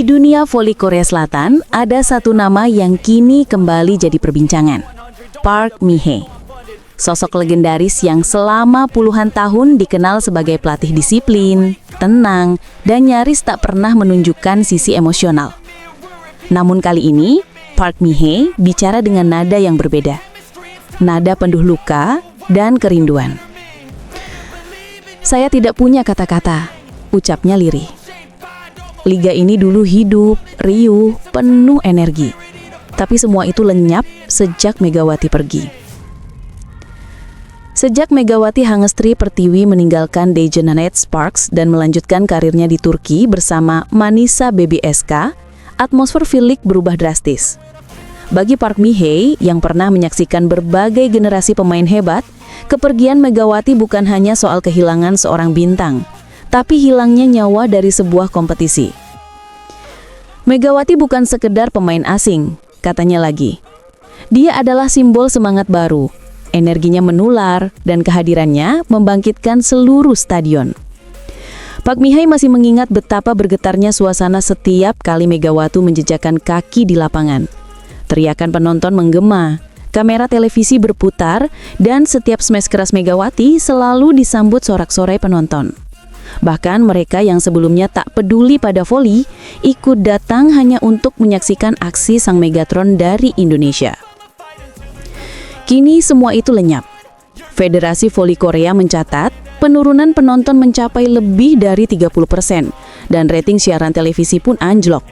Di dunia voli Korea Selatan, ada satu nama yang kini kembali jadi perbincangan. Park Mi-hee. Sosok legendaris yang selama puluhan tahun dikenal sebagai pelatih disiplin, tenang, dan nyaris tak pernah menunjukkan sisi emosional. Namun kali ini, Park Mi-hee bicara dengan nada yang berbeda. Nada penuh luka dan kerinduan. "Saya tidak punya kata-kata," ucapnya lirih. Liga ini dulu hidup, riuh, penuh energi. Tapi semua itu lenyap sejak Megawati pergi. Sejak Megawati Hangestri Pertiwi meninggalkan Daejeon Sparks dan melanjutkan karirnya di Turki bersama Manisa BBSK, atmosfer V-League berubah drastis. Bagi Park Mi-hee yang pernah menyaksikan berbagai generasi pemain hebat, kepergian Megawati bukan hanya soal kehilangan seorang bintang, tapi hilangnya nyawa dari sebuah kompetisi. Megawati bukan sekedar pemain asing, katanya lagi. Dia adalah simbol semangat baru, energinya menular, dan kehadirannya membangkitkan seluruh stadion. Park Mi-hee masih mengingat betapa bergetarnya suasana setiap kali Megawati menjejakkan kaki di lapangan. Teriakan penonton menggema, kamera televisi berputar, dan setiap smash keras Megawati selalu disambut sorak-sorai penonton. Bahkan mereka yang sebelumnya tak peduli pada voli, ikut datang hanya untuk menyaksikan aksi sang Megatron dari Indonesia. Kini semua itu lenyap. Federasi Voli Korea mencatat penurunan penonton mencapai lebih dari 30%, dan rating siaran televisi pun anjlok.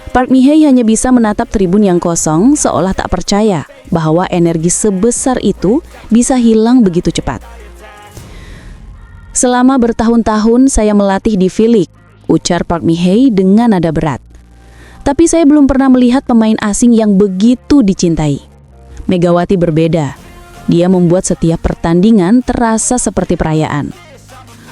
Park Mi-hee hanya bisa menatap tribun yang kosong seolah tak percaya bahwa energi sebesar itu bisa hilang begitu cepat. "Selama bertahun-tahun saya melatih di V-League," ujar Park Mi-hee dengan nada berat. "Tapi saya belum pernah melihat pemain asing yang begitu dicintai." Megawati berbeda. Dia membuat setiap pertandingan terasa seperti perayaan.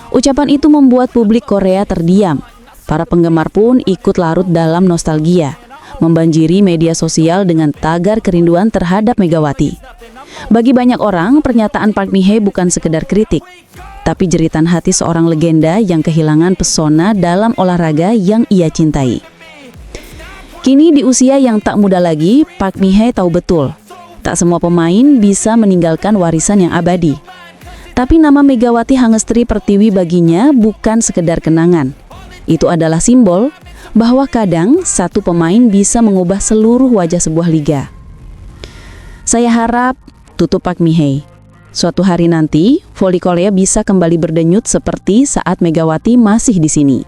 Ucapan itu membuat publik Korea terdiam. Para penggemar pun ikut larut dalam nostalgia, membanjiri media sosial dengan tagar kerinduan terhadap Megawati. Bagi banyak orang, pernyataan Park Mi-hee bukan sekedar kritik, tapi jeritan hati seorang legenda yang kehilangan pesona dalam olahraga yang ia cintai. Kini di usia yang tak muda lagi, Park Mi-hee tahu betul, tak semua pemain bisa meninggalkan warisan yang abadi. Tapi nama Megawati Hangestri Pertiwi baginya bukan sekedar kenangan. Itu adalah simbol bahwa kadang satu pemain bisa mengubah seluruh wajah sebuah liga. Saya harap, tutup Park Mi-hee, suatu hari nanti, voli Korea bisa kembali berdenyut seperti saat Megawati masih di sini.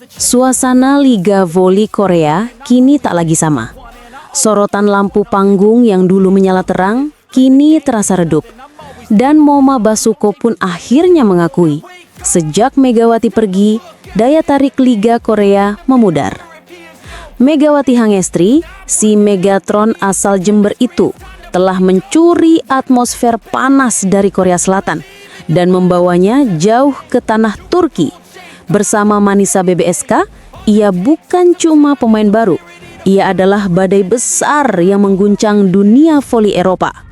Suasana Liga Voli Korea kini tak lagi sama. Sorotan lampu panggung yang dulu menyala terang, kini terasa redup. Dan Moma Basuko pun akhirnya mengakui, sejak Megawati pergi, daya tarik Liga Korea memudar. Megawati Hangestri, si Megatron asal Jember itu, telah mencuri atmosfer panas dari Korea Selatan dan membawanya jauh ke tanah Turki. Bersama Manisa BBSK, ia bukan cuma pemain baru, ia adalah badai besar yang mengguncang dunia voli Eropa.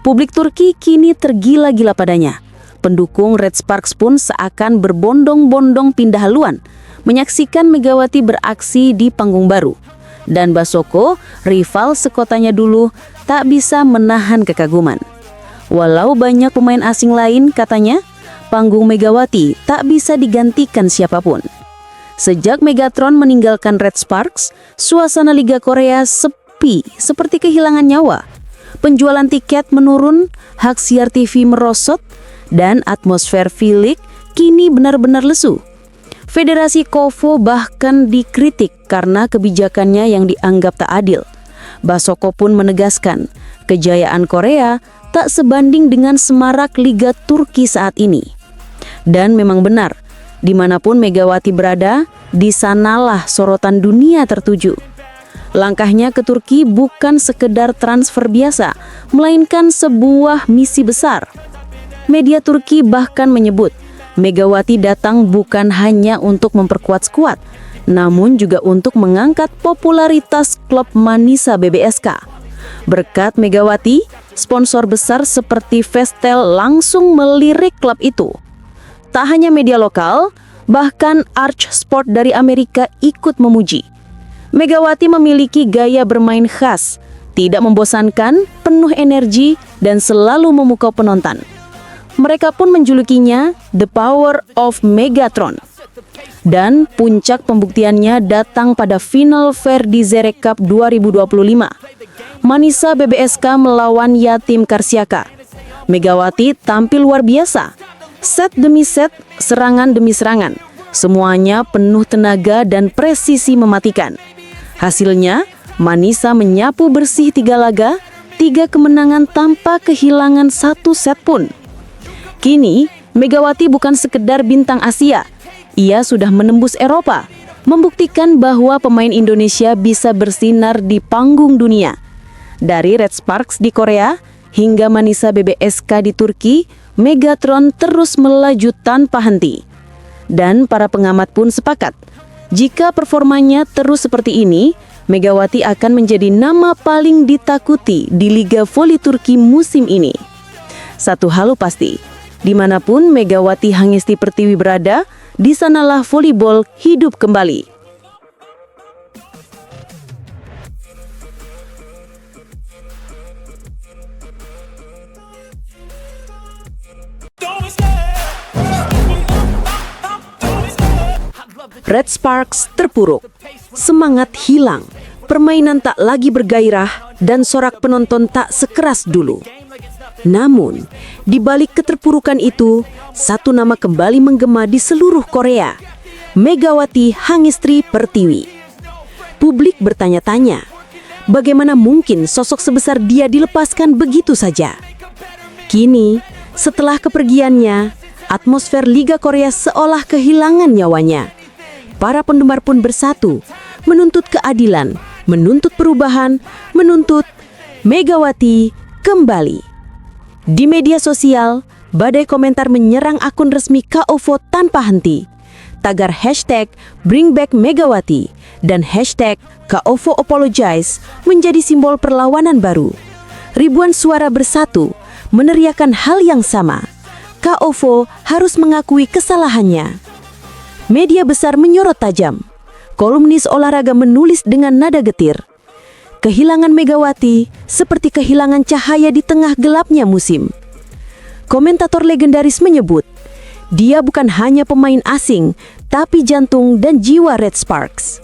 Publik Turki kini tergila-gila padanya. Pendukung Red Sparks pun seakan berbondong-bondong pindah haluan, menyaksikan Megawati beraksi di panggung baru. Dan Basuko, rival sekotanya dulu, tak bisa menahan kekaguman. Walau banyak pemain asing lain, katanya, panggung Megawati tak bisa digantikan siapapun. Sejak Megatron meninggalkan Red Sparks, suasana Liga Korea sepi seperti kehilangan nyawa. Penjualan tiket menurun, hak siar TV merosot, dan atmosfer V-League kini benar-benar lesu. Federasi KOVO bahkan dikritik karena kebijakannya yang dianggap tak adil. Basuko pun menegaskan, kejayaan Korea tak sebanding dengan semarak Liga Turki saat ini. Dan memang benar, dimanapun Megawati berada, di sanalah sorotan dunia tertuju. Langkahnya ke Turki bukan sekedar transfer biasa, melainkan sebuah misi besar. Media Turki bahkan menyebut, Megawati datang bukan hanya untuk memperkuat skuad, namun juga untuk mengangkat popularitas klub Manisa BBSK. Berkat Megawati, sponsor besar seperti Vestel langsung melirik klub itu. Tak hanya media lokal, bahkan Arch Sport dari Amerika ikut memuji. Megawati memiliki gaya bermain khas, tidak membosankan, penuh energi, dan selalu memukau penonton. Mereka pun menjulukinya The Power of Megatron. Dan puncak pembuktiannya datang pada final Verdi Zerek Cup 2025. Manisa BBSK melawan Yatim Karsiaka. Megawati tampil luar biasa. Set demi set, serangan demi serangan. Semuanya penuh tenaga dan presisi mematikan. Hasilnya, Manisa menyapu bersih 3 laga, 3 kemenangan tanpa kehilangan 1 set pun. Kini, Megawati bukan sekedar bintang Asia. Ia sudah menembus Eropa, membuktikan bahwa pemain Indonesia bisa bersinar di panggung dunia. Dari Red Sparks di Korea hingga Manisa BBSK di Turki, Megatron terus melaju tanpa henti. Dan para pengamat pun sepakat, jika performanya terus seperti ini, Megawati akan menjadi nama paling ditakuti di Liga Voli Turki musim ini. Satu hal pasti, dimanapun Megawati Hangesti Pertiwi berada, di sanalah volleyball hidup kembali. Red Sparks terpuruk, semangat hilang, permainan tak lagi bergairah, dan sorak penonton tak sekeras dulu. Namun, di balik keterpurukan itu, satu nama kembali menggema di seluruh Korea, Megawati Hangestri Pertiwi. Publik bertanya-tanya, bagaimana mungkin sosok sebesar dia dilepaskan begitu saja? Kini, setelah kepergiannya, atmosfer Liga Korea seolah kehilangan nyawanya. Para penggemar pun bersatu, menuntut keadilan, menuntut perubahan, menuntut Megawati kembali. Di media sosial, badai komentar menyerang akun resmi KOVO tanpa henti. Tagar hashtag #BringBackMegawati dan hashtag KOVO Apologize menjadi simbol perlawanan baru. Ribuan suara bersatu, meneriakan hal yang sama. KOVO harus mengakui kesalahannya. Media besar menyorot tajam. Kolumnis olahraga menulis dengan nada getir. Kehilangan Megawati seperti kehilangan cahaya di tengah gelapnya musim. Komentator legendaris menyebut, dia bukan hanya pemain asing, tapi jantung dan jiwa Red Sparks.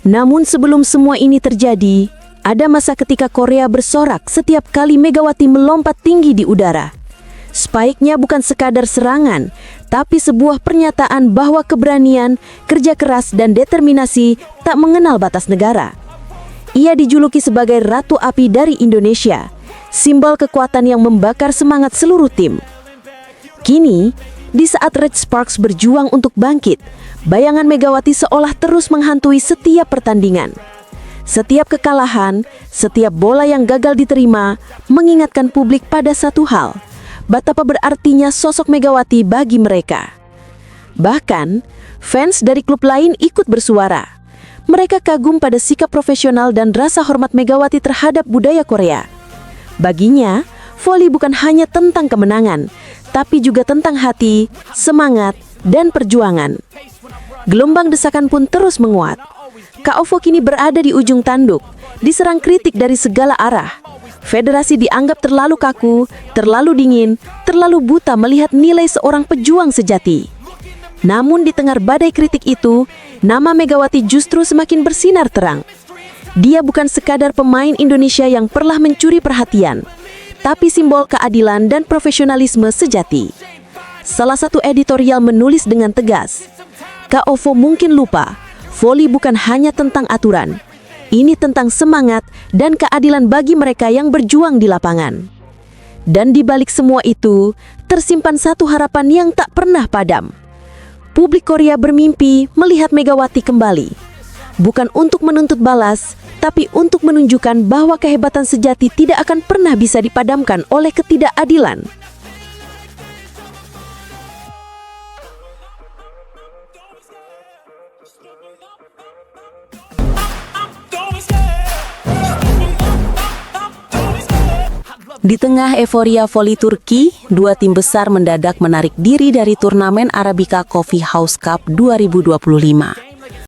Namun sebelum semua ini terjadi, ada masa ketika Korea bersorak setiap kali Megawati melompat tinggi di udara. Spike-nya bukan sekadar serangan, tapi sebuah pernyataan bahwa keberanian, kerja keras, dan determinasi tak mengenal batas negara. Ia dijuluki sebagai Ratu Api dari Indonesia, simbol kekuatan yang membakar semangat seluruh tim. Kini, di saat Red Sparks berjuang untuk bangkit, bayangan Megawati seolah terus menghantui setiap pertandingan. Setiap kekalahan, setiap bola yang gagal diterima, mengingatkan publik pada satu hal, betapa berartinya sosok Megawati bagi mereka. Bahkan, fans dari klub lain ikut bersuara. Mereka kagum pada sikap profesional dan rasa hormat Megawati terhadap budaya Korea. Baginya, voli bukan hanya tentang kemenangan, tapi juga tentang hati, semangat, dan perjuangan. Gelombang desakan pun terus menguat. KOVO kini berada di ujung tanduk, diserang kritik dari segala arah. Federasi dianggap terlalu kaku, terlalu dingin, terlalu buta melihat nilai seorang pejuang sejati. Namun di tengah badai kritik itu, nama Megawati justru semakin bersinar terang. Dia bukan sekadar pemain Indonesia yang pernah mencuri perhatian, tapi simbol keadilan dan profesionalisme sejati. Salah satu editorial menulis dengan tegas, KOVO mungkin lupa, voli bukan hanya tentang aturan. Ini tentang semangat dan keadilan bagi mereka yang berjuang di lapangan. Dan di balik semua itu, tersimpan satu harapan yang tak pernah padam. Publik Korea bermimpi melihat Megawati kembali. Bukan untuk menuntut balas, tapi untuk menunjukkan bahwa kehebatan sejati tidak akan pernah bisa dipadamkan oleh ketidakadilan. Di tengah euforia voli Turki, dua tim besar mendadak menarik diri dari turnamen Arabica Coffee House Cup 2025.